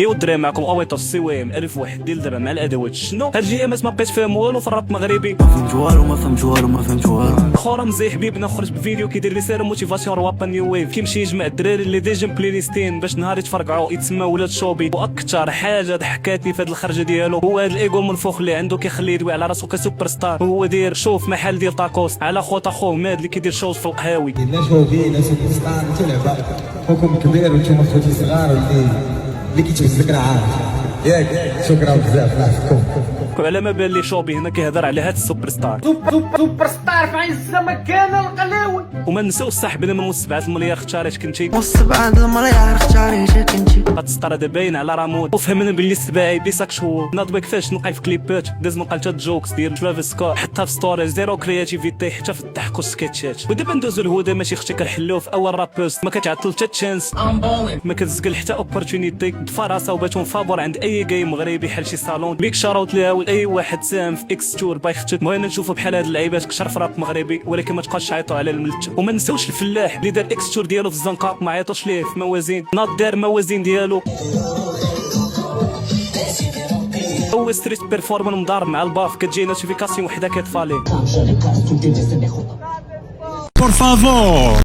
ايوا الدراري معكم اويطو السويم الف واحد ديال دابا مع الادوات. شنو هاد الايامات ما بقيت فاهم والو في الراب المغربي. ما فهمت والو. اخرى مزي حبيبنا خرج بفيديو كيدير رساله موتيفاسيون روابا نيو ويف، كيمشي يجمع الدراري اللي ديجا بلاي ليستين باش نهار يتفرقعوا يتسمى ولاد شوبي. واكثر حاجه ضحكاتني في هاد الخرجه ديالو هو هاد الايجو المنفوخ اللي عنده كيخليه يدوي على راسو كسوبر ستار، وهو داير شوف محل ديال طاكوس على خوت اخوه ماد اللي كيدير شوز في القهاوي. الناس شوفين ناس سوبر انت لعبه حكم كبير وانتم خوتي صغار اللي كيتهز لك راه عارف ياك. شكرا بزاف لعبكم. وعلى ما بان لي شوبي هنا كيهضر على هاد السوبر ستار. سوبر ستار في عز مكان القلاوي. وما نساوش صاحبنا من 7 المليار اختاريت كنتي والسبعة المليار اختاريت كنتي. هاد السطر هذا باين على رامود. وفهمنا باللي السباعي بيساكشوال ناض كيفاش نلقى في كليبات داز من قالت جوكس ديال ترافيس سكوت حتى في ستوريز زيرو كرياتيفيتي حتى في الضحك والسكيتشات. ودابا ندوزو لهدى ماشي اختي كنحلوه في اول رابوز ما كتعطل حتى تشانس ما كتزقل حتى اوبورتونيتي بفراسه وباتون فابور عند اي جاي مغربي بحال شي صالون. بيك شاروت ليها ولاي واحد سام في اكس تور باي ختك. بغينا نشوفوا بحال هاد اللعيبات كشر في راب مغربي ولكن ما تبقاش تعيطوا على الملتة. وما نساوش الفلاح اللي دار اكس تور ديالو في الزنقه ما عيطوش ليه في موازين ناض دار موازين ديالو. هو ستريت بيرفورمان مضارب مع الباف كتجي نوتيفيكاسيون وحده كتفالي. Por favor.